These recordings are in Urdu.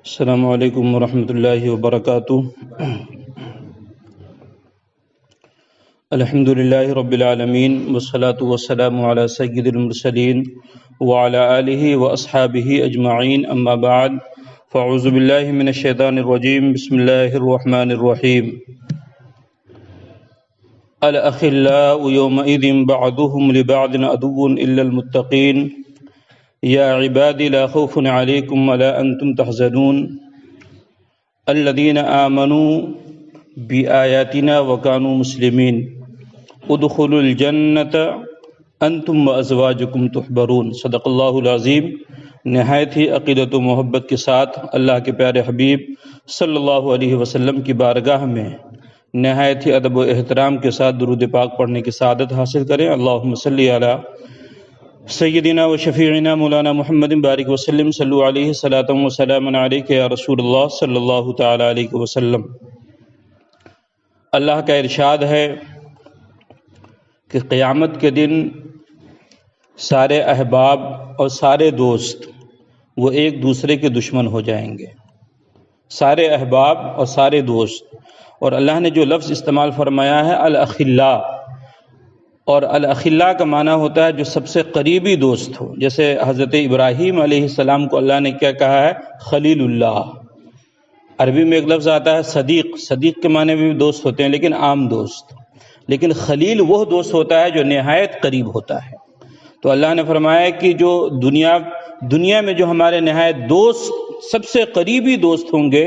السلام علیکم ورحمۃ اللہ وبرکاتہ۔ الحمد للہ رب العالمین والصلاة والسلام علی سید المرسلین وعلی آلہ واصحابہ اجمعین، اما بعد فاعوذ باللہ من الشیطان الرجیم، بسم اللہ الرحمن الرحیم۔ الاخلاء یومئذ بعضهم لبعض عدو الا المتقین، یا عباد لا خوف علیکم ولا انتم تحزنون، الذین آمنوا بآیاتنا وکانوا مسلمین، ادخلوا الجنۃ انتم وازواجکم تحبرون۔ صدق اللہ العظیم۔ نہایت ہی عقیدت و محبت کے ساتھ اللہ کے پیارے حبیب صلی اللہ علیہ وسلم کی بارگاہ میں نہایت ہی ادب و احترام کے ساتھ درود پاک پڑھنے کی سعادت حاصل کریں۔ اللہم صلی علی سیدنا و شفیعنا مولانا محمد بارک وسلم، صلو علیہ صلاۃ و سلام علیک یا رسول اللہ صلی اللہ تعالی علیہ وسلم۔ اللہ کا ارشاد ہے کہ قیامت کے دن سارے احباب اور سارے دوست وہ ایک دوسرے کے دشمن ہو جائیں گے، سارے احباب اور سارے دوست۔ اور اللہ نے جو لفظ استعمال فرمایا ہے الاخلاء، اور الاخلاء کا معنی ہوتا ہے جو سب سے قریبی دوست ہو۔ جیسے حضرت ابراہیم علیہ السلام کو اللہ نے کیا کہا ہے؟ خلیل اللہ۔ عربی میں ایک لفظ آتا ہے صدیق، صدیق کے معنی میں بھی دوست ہوتے ہیں لیکن عام دوست، لیکن خلیل وہ دوست ہوتا ہے جو نہایت قریب ہوتا ہے۔ تو اللہ نے فرمایا کہ جو دنیا میں جو ہمارے نہایت دوست، سب سے قریبی دوست ہوں گے،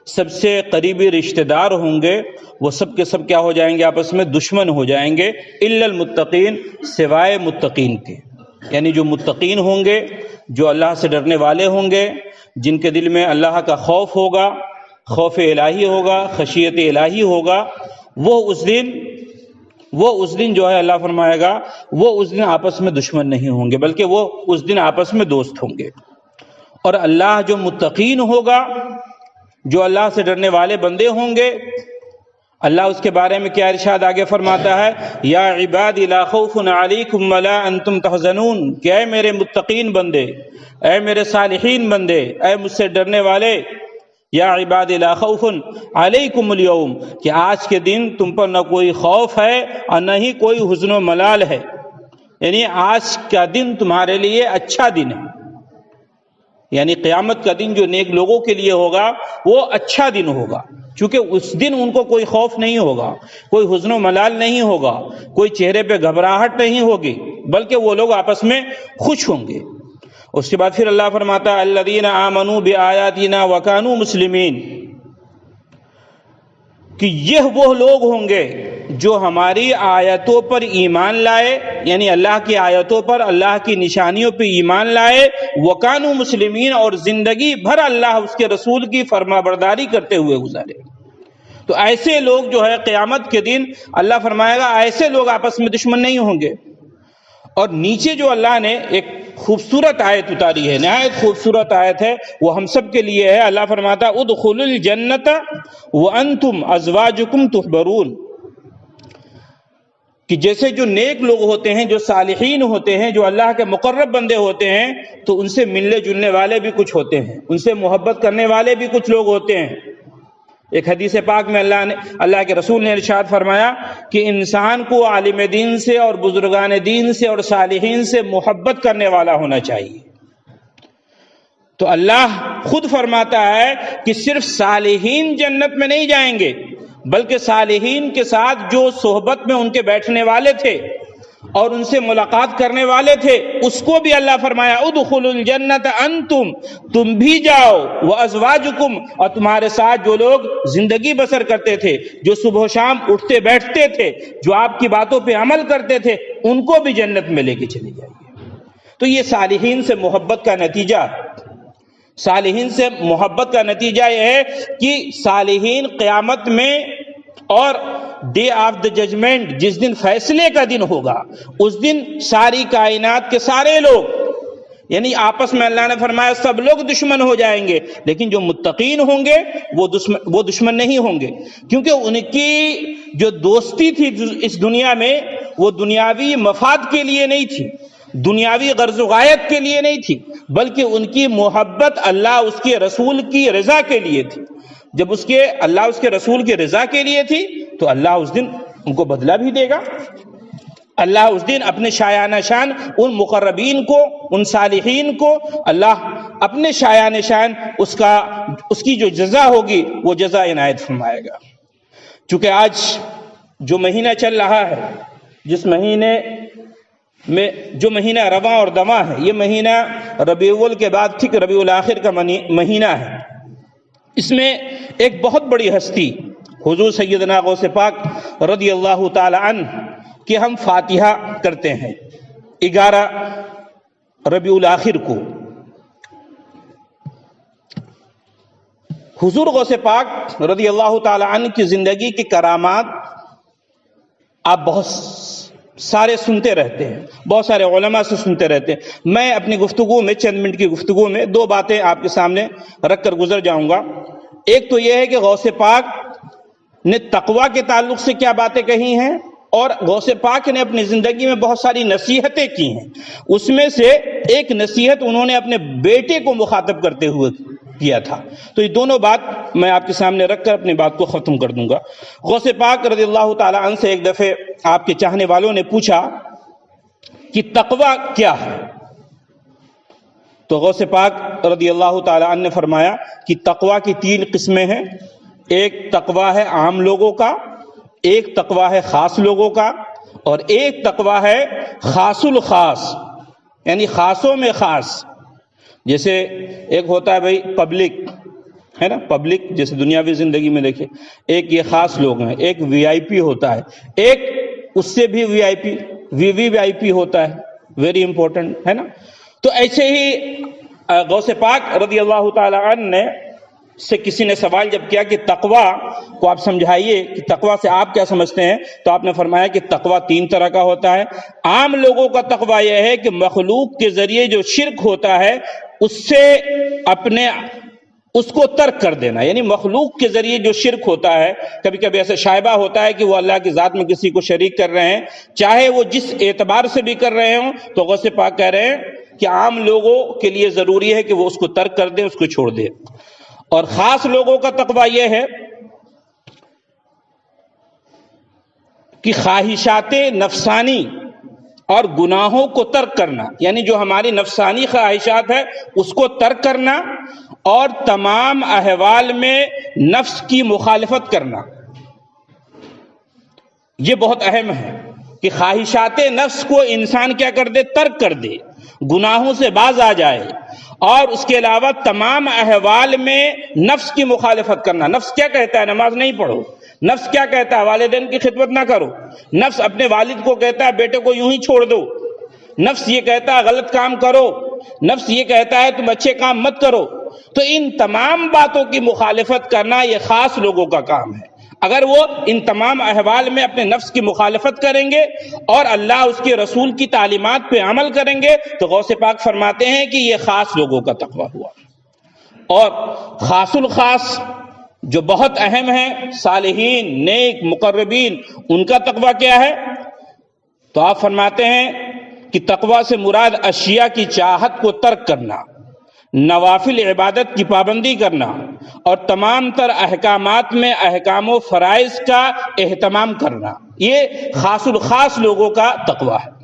سب سے قریبی رشتہ دار ہوں گے، وہ سب کے سب کیا ہو جائیں گے؟ آپس میں دشمن ہو جائیں گے، الا المتقین، سوائے متقین کے۔ یعنی جو متقین ہوں گے، جو اللہ سے ڈرنے والے ہوں گے، جن کے دل میں اللہ کا خوف ہوگا، خوف الہی ہوگا، خشیت الہی ہوگا، وہ اس دن جو ہے اللہ فرمائے گا وہ اس دن آپس میں دشمن نہیں ہوں گے، بلکہ وہ اس دن آپس میں دوست ہوں گے۔ اور اللہ جو متقین ہوگا، جو اللہ سے ڈرنے والے بندے ہوں گے، اللہ اس کے بارے میں کیا ارشاد آگے فرماتا ہے؟ یا عباد لا خوف علیکم ولا انتم تحزنون، کہ اے میرے متقین بندے، اے میرے صالحین بندے، اے مجھ سے ڈرنے والے، یا عباد لا خوف علیکم اليوم، کہ آج کے دن تم پر نہ کوئی خوف ہے اور نہ ہی کوئی حزن و ملال ہے۔ یعنی آج کا دن تمہارے لیے اچھا دن ہے، یعنی قیامت کا دن جو نیک لوگوں کے لیے ہوگا وہ اچھا دن ہوگا، چونکہ اس دن ان کو کوئی خوف نہیں ہوگا، کوئی حزن و ملال نہیں ہوگا، کوئی چہرے پہ گھبراہٹ نہیں ہوگی، بلکہ وہ لوگ آپس میں خوش ہوں گے۔ اس کے بعد پھر اللہ فرماتا ہے الذین آمنوا بآیاتنا وکانوا مسلمین، کہ یہ وہ لوگ ہوں گے جو ہماری آیتوں پر ایمان لائے، یعنی اللہ کی آیتوں پر، اللہ کی نشانیوں پہ ایمان لائے، وکانوا مسلمین، اور زندگی بھر اللہ اس کے رسول کی فرما برداری کرتے ہوئے گزارے۔ تو ایسے لوگ جو ہے قیامت کے دن اللہ فرمائے گا ایسے لوگ آپس میں دشمن نہیں ہوں گے۔ اور نیچے جو اللہ نے ایک خوبصورت آیت اتاری ہے، نہایت خوبصورت آیت ہے، وہ ہم سب کے لیے ہے۔ اللہ فرماتا ادخلوا الجنۃ وانتم ازواجکم تحبرون، کہ جیسے جو نیک لوگ ہوتے ہیں، جو صالحین ہوتے ہیں، جو اللہ کے مقرب بندے ہوتے ہیں، تو ان سے ملنے جلنے والے بھی کچھ ہوتے ہیں، ان سے محبت کرنے والے بھی کچھ لوگ ہوتے ہیں۔ ایک حدیث پاک میں اللہ کے رسول نے ارشاد فرمایا کہ انسان کو عالم دین سے اور بزرگان دین سے اور صالحین سے محبت کرنے والا ہونا چاہیے۔ تو اللہ خود فرماتا ہے کہ صرف صالحین جنت میں نہیں جائیں گے، بلکہ صالحین کے ساتھ جو صحبت میں ان کے بیٹھنے والے تھے اور ان سے ملاقات کرنے والے تھے، اس کو بھی اللہ فرمایا ادخلوا الجنۃ انتم، تم بھی جاؤ، وازواجکم، اور تمہارے ساتھ جو لوگ زندگی بسر کرتے تھے، جو صبح و شام اٹھتے بیٹھتے تھے، جو آپ کی باتوں پہ عمل کرتے تھے، ان کو بھی جنت میں لے کے چلے جائیے۔ تو یہ صالحین سے محبت کا نتیجہ، صالحین سے محبت کا نتیجہ یہ ہے کہ صالحین قیامت میں اور ڈے آف دا ججمنٹ، جس دن فیصلے کا دن ہوگا، اس دن ساری کائنات کے سارے لوگ، یعنی آپس میں اللہ نے فرمایا سب لوگ دشمن ہو جائیں گے، لیکن جو متقین ہوں گے وہ دشمن نہیں ہوں گے، کیونکہ ان کی جو دوستی تھی اس دنیا میں وہ دنیاوی مفاد کے لیے نہیں تھی، دنیاوی غرض و غایت کے لیے نہیں تھی، بلکہ ان کی محبت اللہ اس کے رسول کی رضا کے لیے تھی۔ جب اللہ اس کے رسول کی رضا کے لیے تھی تو اللہ اس دن ان کو بدلہ بھی دے گا۔ اللہ اس دن اپنے شایان شان ان مقربین کو، ان صالحین کو اللہ اپنے شایان شان اس کی جو جزا ہوگی وہ جزا عنایت فرمائے گا۔ چونکہ آج جو مہینہ چل رہا ہے، جس مہینے میں جو مہینہ رواں اور دواں ہے، یہ مہینہ ربیع الاول کے بعد ٹھیک ربیع الاخر کا مہینہ ہے۔ اس میں ایک بہت بڑی ہستی حضور سیدنا غوث پاک رضی اللہ تعالی عنہ کہ ہم فاتحہ کرتے ہیں 11 ربیع الاخر کو۔ حضور غوث پاک رضی اللہ تعالی عنہ کی زندگی کی کرامات آپ بہت سارے سنتے رہتے ہیں، بہت سارے علماء سے سنتے رہتے ہیں۔ میں اپنی گفتگو میں چند منٹ کی گفتگو میں 2 باتیں آپ کے سامنے رکھ کر گزر جاؤں گا۔ ایک تو یہ ہے کہ غوث پاک نے تقوی کے تعلق سے کیا باتیں کہی ہیں، اور غوث پاک نے اپنی زندگی میں بہت ساری نصیحتیں کی ہیں۔ اس میں سے ایک نصیحت انہوں نے اپنے بیٹے کو مخاطب کرتے ہوئے کیا تھا۔ تو یہ دونوں بات میں آپ کے سامنے رکھ کر اپنی بات کو ختم کر دوں گا۔ غوث پاک رضی اللہ تعالی عنہ سے ایک دفعہ آپ کے چاہنے والوں نے پوچھا کہ تقوی کیا ہے، تو غوث پاک رضی اللہ تعالی عنہ نے فرمایا کہ تقوی کی 3 قسمیں ہیں۔ ایک تقوی ہے عام لوگوں کا، ایک تقوی ہے خاص لوگوں کا، اور ایک تقوی ہے خاص الخاص، یعنی خاصوں میں خاص۔ جیسے ایک ہوتا ہے بھائی پبلک ہے نا، پبلک جیسے دنیاوی زندگی میں دیکھیں، ایک یہ خاص لوگ ہیں، ایک وی آئی پی ہوتا ہے، ایک اس سے بھی وی آئی پی وی آئی پی ہوتا ہے، ویری امپورٹنٹ ہے نا۔ تو ایسے ہی غوث پاک رضی اللہ تعالی عنہ نے سے کسی نے سوال جب کیا کہ تقوی کو آپ سمجھائیے کہ تقوی سے آپ کیا سمجھتے ہیں، تو آپ نے فرمایا کہ تقوی 3 طرح کا ہوتا ہے۔ عام لوگوں کا تقوی یہ ہے کہ مخلوق کے ذریعے جو شرک ہوتا ہے اس سے اس کو ترک کر دینا، یعنی مخلوق کے ذریعے جو شرک ہوتا ہے، کبھی کبھی ایسا شائبہ ہوتا ہے کہ وہ اللہ کی ذات میں کسی کو شریک کر رہے ہیں، چاہے وہ جس اعتبار سے بھی کر رہے ہوں، تو غوث پاک کہہ رہے ہیں کہ عام لوگوں کے لیے ضروری ہے کہ وہ اس کو ترک کر دیں، اس کو چھوڑ دیں۔ اور خاص لوگوں کا تقوی یہ ہے کہ خواہشات نفسانی اور گناہوں کو ترک کرنا، یعنی جو ہماری نفسانی خواہشات ہے اس کو ترک کرنا، اور تمام احوال میں نفس کی مخالفت کرنا۔ یہ بہت اہم ہے کہ خواہشات نفس کو انسان کیا کر دے، ترک کر دے، گناہوں سے باز آ جائے، اور اس کے علاوہ تمام احوال میں نفس کی مخالفت کرنا۔ نفس کیا کہتا ہے؟ نماز نہیں پڑھو۔ نفس کیا کہتا ہے؟ والدین کی خدمت نہ کرو۔ نفس اپنے والد کو کہتا ہے بیٹے کو یوں ہی چھوڑ دو۔ نفس یہ کہتا ہے غلط کام کرو۔ نفس یہ کہتا ہے تم اچھے کام مت کرو۔ تو ان تمام باتوں کی مخالفت کرنا یہ خاص لوگوں کا کام ہے۔ اگر وہ ان تمام احوال میں اپنے نفس کی مخالفت کریں گے اور اللہ اس کے رسول کی تعلیمات پہ عمل کریں گے تو غوث پاک فرماتے ہیں کہ یہ خاص لوگوں کا تقویٰ ہوا۔ اور خاص الخاص جو بہت اہم ہے، صالحین، نیک، مقربین، ان کا تقویٰ کیا ہے؟ تو آپ فرماتے ہیں کہ تقویٰ سے مراد اشیاء کی چاہت کو ترک کرنا، نوافل عبادت کی پابندی کرنا، اور تمام تر احکامات میں احکام و فرائض کا اہتمام کرنا۔ یہ خاص الخاص لوگوں کا تقویٰ ہے۔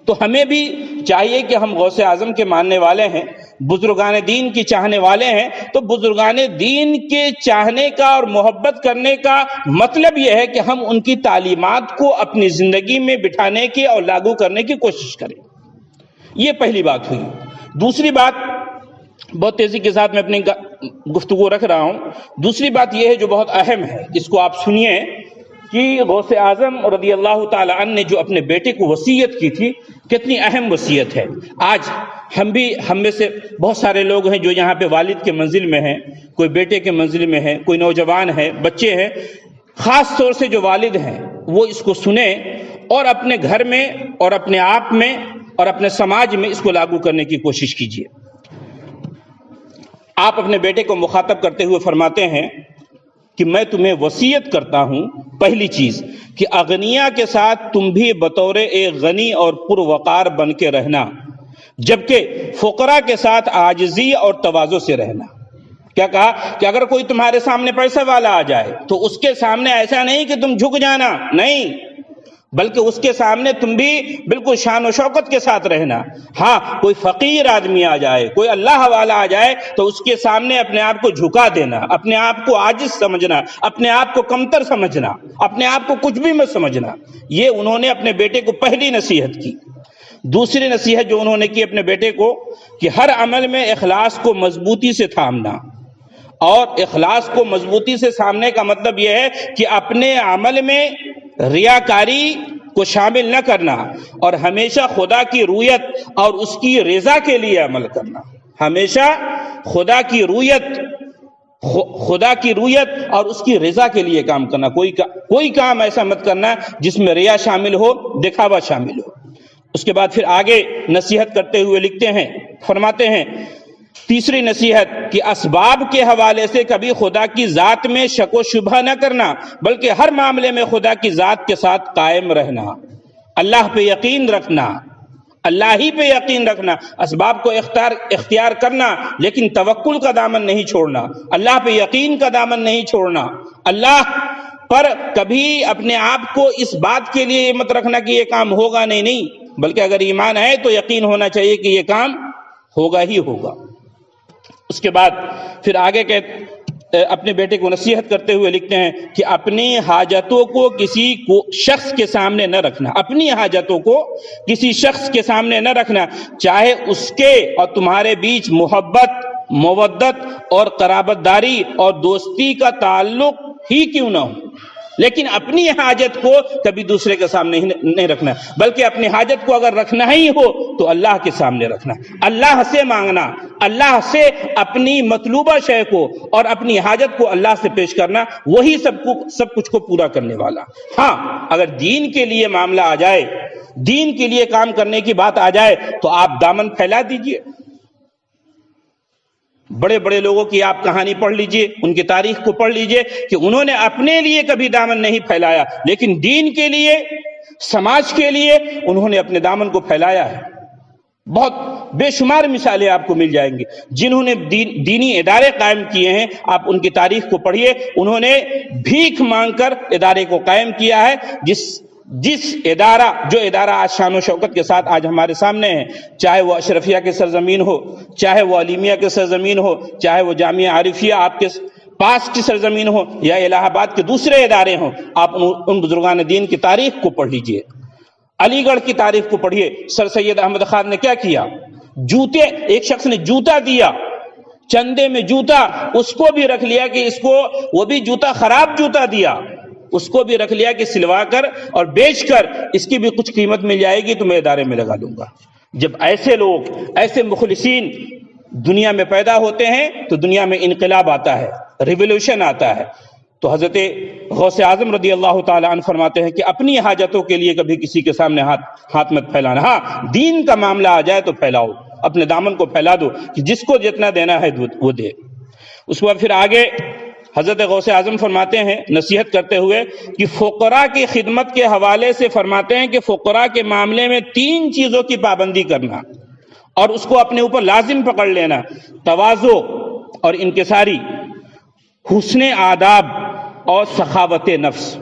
تو ہمیں بھی چاہیے کہ ہم غوث اعظم کے ماننے والے ہیں، بزرگان دین کی چاہنے والے ہیں، تو بزرگان دین کے چاہنے کا اور محبت کرنے کا مطلب یہ ہے کہ ہم ان کی تعلیمات کو اپنی زندگی میں بٹھانے کی اور لاگو کرنے کی کوشش کریں۔ یہ پہلی بات ہوئی۔ دوسری بات، بہت تیزی کے ساتھ میں اپنی گفتگو رکھ رہا ہوں، دوسری بات یہ ہے جو بہت اہم ہے، اس کو آپ سنیے کہ غوث اعظم رضی اللہ تعالی عنہ نے جو اپنے بیٹے کو وصیت کی تھی، کتنی اہم وصیت ہے۔ آج ہم میں سے بہت سارے لوگ ہیں جو یہاں پہ والد کے منزل میں ہیں، کوئی بیٹے کے منزل میں ہے، کوئی نوجوان ہے، بچے ہیں، خاص طور سے جو والد ہیں وہ اس کو سنیں اور اپنے گھر میں اور اپنے آپ میں اور اپنے سماج میں اس کو لاگو کرنے کی کوشش کیجیے۔ آپ اپنے بیٹے کو مخاطب کرتے ہوئے فرماتے ہیں کہ میں تمہیں وصیت کرتا ہوں، پہلی چیز کہ اغنیا کے ساتھ تم بھی بطور ایک غنی اور پروقار بن کے رہنا، جبکہ فقراء کے ساتھ عاجزی اور تواضع سے رہنا۔ کیا کہا کہ اگر کوئی تمہارے سامنے پیسے والا آ جائے تو اس کے سامنے ایسا نہیں کہ تم جھک جانا، نہیں، بلکہ اس کے سامنے تم بھی بالکل شان و شوکت کے ساتھ رہنا۔ ہاں، کوئی فقیر آدمی آ جائے، کوئی اللہ والا آ جائے تو اس کے سامنے اپنے آپ کو جھکا دینا، اپنے آپ کو عاجز سمجھنا، اپنے آپ کو کمتر سمجھنا، اپنے آپ کو کچھ بھی مت سمجھنا۔ یہ انہوں نے اپنے بیٹے کو پہلی نصیحت کی۔ دوسری نصیحت جو انہوں نے کی اپنے بیٹے کو کہ ہر عمل میں اخلاص کو مضبوطی سے تھامنا، اور اخلاص کو مضبوطی سے تھامنے کا مطلب یہ ہے کہ اپنے عمل میں ریاکاری کو شامل نہ کرنا، اور ہمیشہ خدا کی رویت اور اس کی رضا کے لیے عمل کرنا۔ ہمیشہ خدا کی رویت اور اس کی رضا کے لیے کام کرنا۔ کوئی کام ایسا مت کرنا جس میں ریا شامل ہو، دکھاوا شامل ہو۔ اس کے بعد پھر آگے نصیحت کرتے ہوئے لکھتے ہیں، فرماتے ہیں تیسری نصیحت کہ اسباب کے حوالے سے کبھی خدا کی ذات میں شک و شبہ نہ کرنا، بلکہ ہر معاملے میں خدا کی ذات کے ساتھ قائم رہنا، اللہ پہ یقین رکھنا، اللہ ہی پہ یقین رکھنا، اسباب کو اختیار کرنا لیکن توکل کا دامن نہیں چھوڑنا، اللہ پہ یقین کا دامن نہیں چھوڑنا، اللہ پر کبھی اپنے آپ کو اس بات کے لیے مت رکھنا کہ یہ کام ہوگا نہیں، بلکہ اگر ایمان ہے تو یقین ہونا چاہیے کہ یہ کام ہوگا ہی ہوگا۔ اس کے بعد پھر آگے اپنے بیٹے کو نصیحت کرتے ہوئے لکھتے ہیں کہ اپنی حاجتوں کو کسی شخص کے سامنے نہ رکھنا، اپنی حاجتوں کو کسی شخص کے سامنے نہ رکھنا، چاہے اس کے اور تمہارے بیچ محبت، مودت اور قرابت داری اور دوستی کا تعلق ہی کیوں نہ ہو، لیکن اپنی حاجت کو کبھی دوسرے کے سامنے نہیں رکھنا، بلکہ اپنی حاجت کو اگر رکھنا ہی ہو تو اللہ کے سامنے رکھنا، اللہ سے مانگنا، اللہ سے اپنی مطلوبہ شے کو اور اپنی حاجت کو اللہ سے پیش کرنا، وہی سب کچھ کو پورا کرنے والا۔ ہاں، اگر دین کے لیے معاملہ آ جائے، دین کے لیے کام کرنے کی بات آ جائے تو آپ دامن پھیلا دیجئے۔ بڑے بڑے لوگوں کی آپ کہانی پڑھ لیجئے، ان کی تاریخ کو پڑھ لیجئے کہ انہوں نے اپنے لیے کبھی دامن نہیں پھیلایا، لیکن دین کے لیے، سماج کے لیے انہوں نے اپنے دامن کو پھیلایا ہے۔ بہت بے شمار مثالیں آپ کو مل جائیں گی جنہوں نے دینی ادارے قائم کیے ہیں، آپ ان کی تاریخ کو پڑھیے، انہوں نے بھیک مانگ کر ادارے کو قائم کیا ہے، جو ادارہ آج شان و شوکت کے ساتھ آج ہمارے سامنے ہے، چاہے وہ اشرفیہ کے سرزمین ہو، چاہے وہ علیمیہ کے سرزمین ہو، چاہے وہ جامعہ عارفیہ آپ کے پاس کی سرزمین ہو، یا الہ آباد کے دوسرے ادارے ہوں، آپ ان بزرگان دین کی تاریخ کو پڑھ لیجئے۔ علی گڑھ کی تاریخ کو پڑھیے، سر سید احمد خان نے کیا کیا؟ ایک شخص نے جوتا دیا، چندے میں جوتا، اس کو بھی رکھ لیا کہ وہ بھی جوتا خراب جوتا دیا، اس کو بھی رکھ لیا کہ سلوا کر اور بیچ کر اس کی بھی کچھ قیمت مل جائے گی تو میں ادارے میں لگا دوں گا۔ جب ایسے لوگ، ایسے مخلصین دنیا میں پیدا ہوتے ہیں تو دنیا میں انقلاب آتا ہے، ریولوشن آتا ہے۔ تو حضرت غوث اعظم رضی اللہ تعالی عنہ فرماتے ہیں کہ اپنی حاجتوں کے لیے کبھی کسی کے سامنے ہاتھ مت پھیلانا، ہاں دین کا معاملہ آ جائے تو پھیلاؤ، اپنے دامن کو پھیلا دو کہ جس کو جتنا دینا ہے وہ دے۔ اس کے بعد پھر آگے حضرت غوث اعظم فرماتے ہیں نصیحت کرتے ہوئے کہ فقراء کی خدمت کے حوالے سے فرماتے ہیں کہ فقراء کے معاملے میں 3 چیزوں کی پابندی کرنا اور اس کو اپنے اوپر لازم پکڑ لینا: تواضع اور انکساری، حسن آداب اور سخاوت نفس۔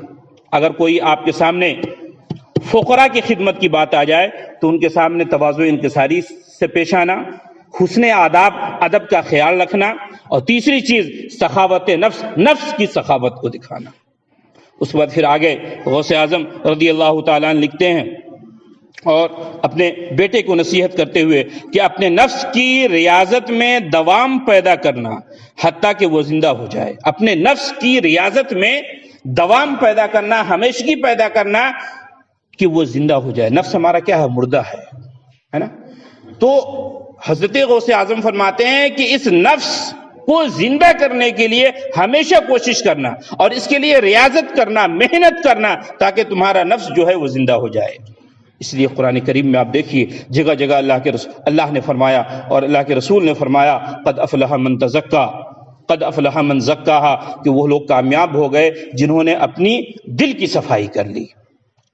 اگر کوئی آپ کے سامنے فقراء کی خدمت کی بات آ جائے تو ان کے سامنے تواضع انکساری سے پیش آنا، حسن آداب، ادب کا خیال رکھنا، اور تیسری چیز سخاوت نفس کی سخاوت کو دکھانا۔ اس کے بعد پھر آگے غوث اعظم رضی اللہ تعالیٰ عنہ لکھتے ہیں اور اپنے بیٹے کو نصیحت کرتے ہوئے کہ اپنے نفس کی ریاضت میں دوام پیدا کرنا حتیٰ کہ وہ زندہ ہو جائے۔ اپنے نفس کی ریاضت میں دوام پیدا کرنا، ہمیشگی پیدا کرنا کہ وہ زندہ ہو جائے۔ نفس ہمارا کیا ہے؟ مردہ ہے نا؟ تو حضرت غوث اعظم فرماتے ہیں کہ اس نفس کو زندہ کرنے کے لیے ہمیشہ کوشش کرنا اور اس کے لیے ریاضت کرنا، محنت کرنا تاکہ تمہارا نفس جو ہے وہ زندہ ہو جائے۔ اس لیے قرآن کریم میں آپ دیکھیے جگہ جگہ اللہ نے فرمایا اور اللہ کے رسول نے فرمایا قد افلح من تزکا قد افلح من زکاہا، کہ وہ لوگ کامیاب ہو گئے جنہوں نے اپنی دل کی صفائی کر لی۔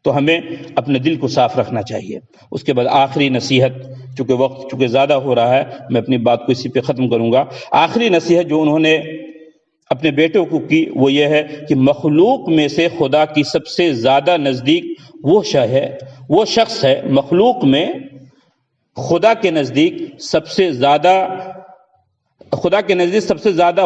تو ہمیں اپنے دل کو صاف رکھنا چاہیے۔ اس کے بعد آخری نصیحت، چونکہ وقت زیادہ ہو رہا ہے، میں اپنی بات کو اسی پہ ختم کروں گا۔ آخری نصیحت جو انہوں نے اپنے بیٹوں کو کی وہ یہ ہے کہ مخلوق میں سے خدا کی سب سے زیادہ نزدیک وہ شخص ہے، مخلوق میں خدا کے نزدیک سب سے زیادہ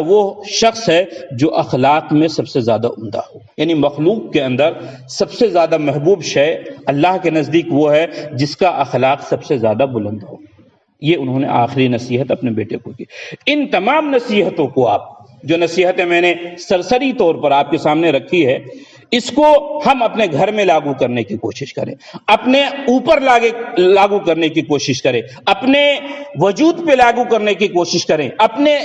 وہ شخص ہے جو اخلاق میں سب سے زیادہ عمدہ ہو۔ یعنی مخلوق کے اندر سب سے زیادہ محبوب شے اللہ کے نزدیک وہ ہے جس کا اخلاق سب سے زیادہ بلند ہو۔ یہ انہوں نے آخری نصیحت اپنے بیٹے کو کی۔ ان تمام نصیحتوں کو جو نصیحتیں میں نے سرسری طور پر آپ کے سامنے رکھی ہے، اس کو ہم اپنے گھر میں لاگو کرنے کی کوشش کریں، اپنے اوپر لاگو کرنے کی کوشش کریں، اپنے وجود پہ لاگو کرنے کی کوشش کریں، اپنے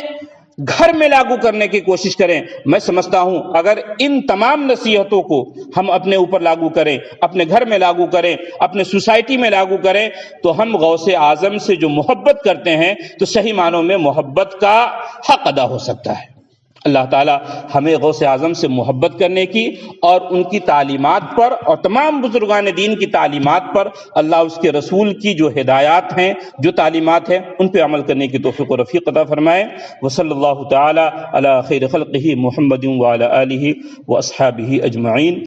گھر میں لاگو کرنے کی کوشش کریں۔ میں سمجھتا ہوں اگر ان تمام نصیحتوں کو ہم اپنے اوپر لاگو کریں، اپنے گھر میں لاگو کریں، اپنے سوسائٹی میں لاگو کریں، تو ہم غوث اعظم سے جو محبت کرتے ہیں تو صحیح معنوں میں محبت کا حق ادا ہو سکتا ہے۔ اللہ تعالی ہمیں غوث اعظم سے محبت کرنے کی اور ان کی تعلیمات پر اور تمام بزرگان دین کی تعلیمات پر، اللہ اس کے رسول کی جو ہدایات ہیں، جو تعلیمات ہیں، ان پہ عمل کرنے کی توفیق و رفیق عطا فرمائے۔ وصلی اللہ تعالی علی خیر خلقہ محمد وعلی آلہ واصحابہ اجمعین۔